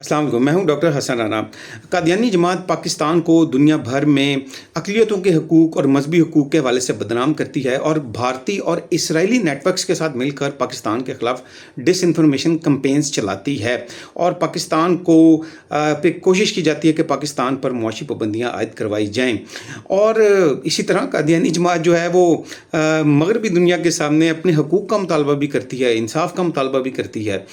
अस्सलाम वालेकुम, मैं हूं डॉक्टर हसन राना। कादियानी जमात पाकिस्तान को दुनिया भर में अक़लियतों के हकूक़ और मजहबी हकूक़ के हवाले से बदनाम करती है और भारतीय और इसराइली नेटवर्क्स के साथ मिलकर पाकिस्तान के ख़िलाफ़ डिसइंफॉर्मेशन कैंपेन्स चलाती है और पाकिस्तान को पे कोशिश की जाती है कि पाकिस्तान पर मुआशी पाबंदियाँ आयद करवाई जाएँ। और इसी तरह कादियानी जमात जो है वो मगरबी दुनिया के सामने अपने हकूक़ का मुतालबा भी करती है, इंसाफ का मुतालबा भी करती है।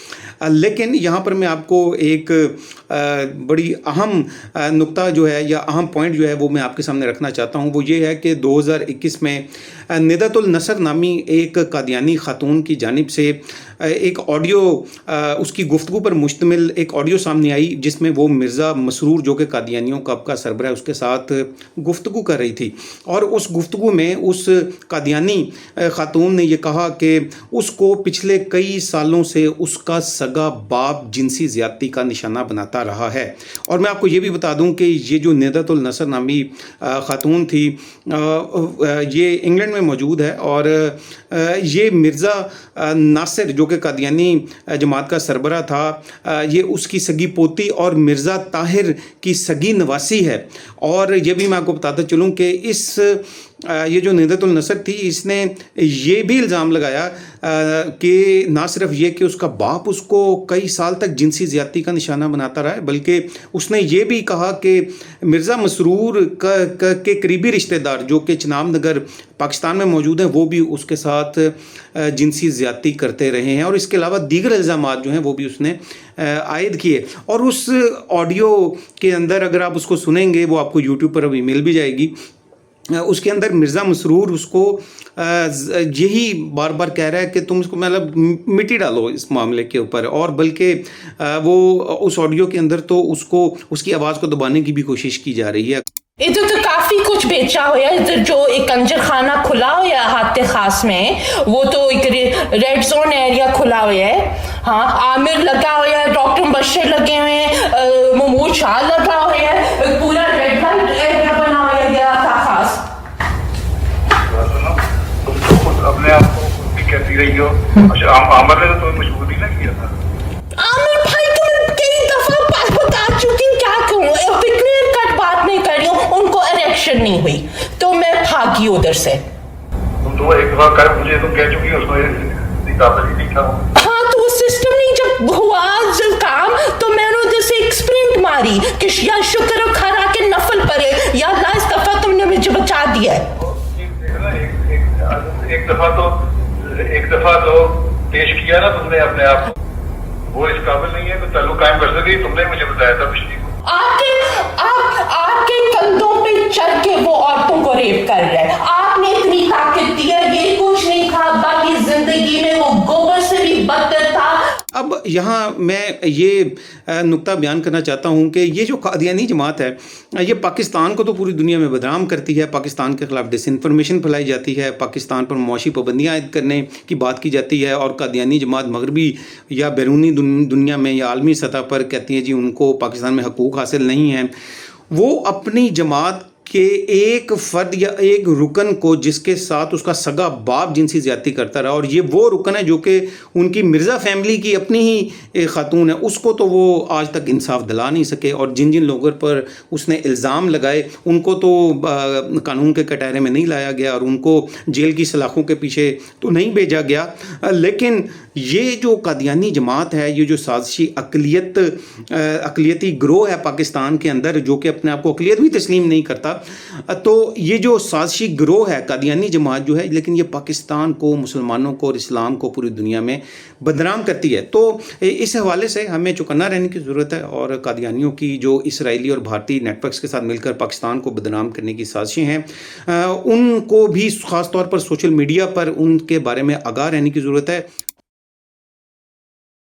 लेकिन यहाँ पर मैं आपको एक बड़ी अहम नुक्ता जो है या अहम पॉइंट जो है वो मैं आपके सामने रखना चाहता हूँ। वो ये है कि 2021 में निदतुल नसर नामी एक कादियानी ख़ातून की जानिब से एक ऑडियो उसकी गुफ्तगू पर मुश्तमिल एक ऑडियो सामने आई, जिसमें वो मिर्ज़ा मसरूर जो कि कादियानियों का अब का सरबराह है उसके साथ गुफ्तगू कर रही थी। और उस गुफ्तगू में उस कादियानी ख़ातून ने ये कहा कि उसको पिछले कई सालों से उसका सगा बाप जिनसी ज़्यादती का निशाना बनाता रहा है। और मैं आपको ये भी बता दूं कि ये जो निदतुल नसर नामी ख़ातून थी ये इंग्लैंड में मौजूद है और ये मिर्ज़ा नासिर जो कि कादियानी जमात का सरबराह था, ये उसकी सगी पोती और मिर्ज़ा ताहिर की सगी नवासी है। और ये भी मैं आपको बताता चलूँ कि ये जो निदतुल नसर थी इसने ये भी इल्ज़ाम लगाया कि ना सिर्फ ये कि उसका बाप उसको कई साल तक जिनसी ज़्यादती का निशाना बनाता रहा है, बल्कि उसने ये भी कहा कि मिर्ज़ा मसरूर के करीबी रिश्तेदार जो कि चनाब नगर पाकिस्तान में मौजूद हैं वो भी उसके साथ जिनसी ज़्यादती करते रहे हैं। और इसके अलावा दीगर इल्ज़ामात जो हैं वो भी उसने आयद किए। और उस ऑडियो के अंदर अगर आप उसको सुनेंगे, वो आपको यूट्यूब पर अभी मिल भी जाएगी, उसके अंदर मिर्ज़ा मसरूर उसको यही बार बार कह रहा है कि तुम उसको मतलब मिट्टी डालो इस मामले के ऊपर। और बल्कि वो उस ऑडियो के अंदर तो उसको उसकी आवाज़ को दबाने की भी कोशिश की जा रही है। इधर तो काफी कुछ बेचा हुआ है। इधर जो एक कंजर खाना खुला हुआ है हाथे खास में, वो तो एक रेड जोन एरिया खुला हुआ है। हाँ, आमिर लगा हुआ है, डॉक्टर बशीर लगे हुए हैं, महमूद शाह लगा हुआ है, पूरा रेड लाइट एरिया बना हुआ है गया था खास। तुम अपने आप को भी कहती रही हो। अच्छा, आमिर ने तो तुम्हें मजबूर नहीं ना किया था? आमिर भाई तो मैं कई दफा बता चुकी हूँ, क्या कहूँ, क्लियर कट बात नहीं कर रही हूँ। उनको इरेक्शन नहीं हुई तो मैं भागी उधर से। तुम तो एक दफा कर मुझे तुम कह चुकी हो उसमें ताकत ही नहीं था। हाँ, तो वो सिस्टम नहीं जब हुआ जब काम, तो मैंने उधर से एक स्प्रिंट मारी कि या शुक्र खरा के नफल पड़े, या अल्लाह इस दफा तुमने मुझे बचा दिया है। एक दफा तो पेश किया ना तुमने अपने आप को, वो इस काबिल नहीं है तो ताल्लुक कायम कर सके। तुमने मुझे बताया था पिछली को आपके कंधों पे चढ़ के वो औरतों को रेप कर रहे हैं। आपने इतनी ताकत दी है, ये कुछ नहीं था, बाकी जिंदगी में वो गोबर से भी बदतर था। अब यहाँ मैं ये नुक्ता बयान करना चाहता हूँ कि ये जो कादियानी जमात है ये पाकिस्तान को तो पूरी दुनिया में बदनाम करती है, पाकिस्तान के ख़िलाफ़ डिसइंफॉर्मेशन फैलाई जाती है, पाकिस्तान पर मुआशी पाबंदियाँ आयद करने की बात की जाती है। और कादियानी जमात मगरबी या बैरूनी दुनिया में या आलमी सतह पर कहती है जी उनको पाकिस्तान में हकूक़ हासिल नहीं हैं। वो अपनी जमात कि एक फ़र्द या एक रुकन को जिसके साथ उसका सगा बाप जिनसी ज़्यादती करता रहा, और ये वो रुकन है जो कि उनकी मिर्ज़ा फैमिली की अपनी ही ख़ातून है, उसको तो वो आज तक इंसाफ दिला नहीं सके। और जिन जिन लोगों पर उसने इल्ज़ाम लगाए उनको तो कानून के कटहरे में नहीं लाया गया और उनको जेल की सलाखों के पीछे तो नहीं भेजा गया। लेकिन ये जो कादियानी जमात है, ये जो साजिशी अक़लियती गिरोह है पाकिस्तान के अंदर, जो कि अपने आप को अक़लियत भी तस्लीम नहीं करता, तो ये जो साजिशी गिरोह है कादियानी जमात जो है, लेकिन ये पाकिस्तान को, मुसलमानों को और इस्लाम को पूरी दुनिया में बदनाम करती है। तो इस हवाले से हमें चौकन्ना रहने की ज़रूरत है और कादियानियों की जो इसराइली और भारतीय नेटवर्क्स के साथ मिलकर पाकिस्तान को बदनाम करने की साजिशें हैं, उनको भी ख़ास तौर पर सोशल मीडिया पर उनके बारे में आगाह रहने की ज़रूरत है।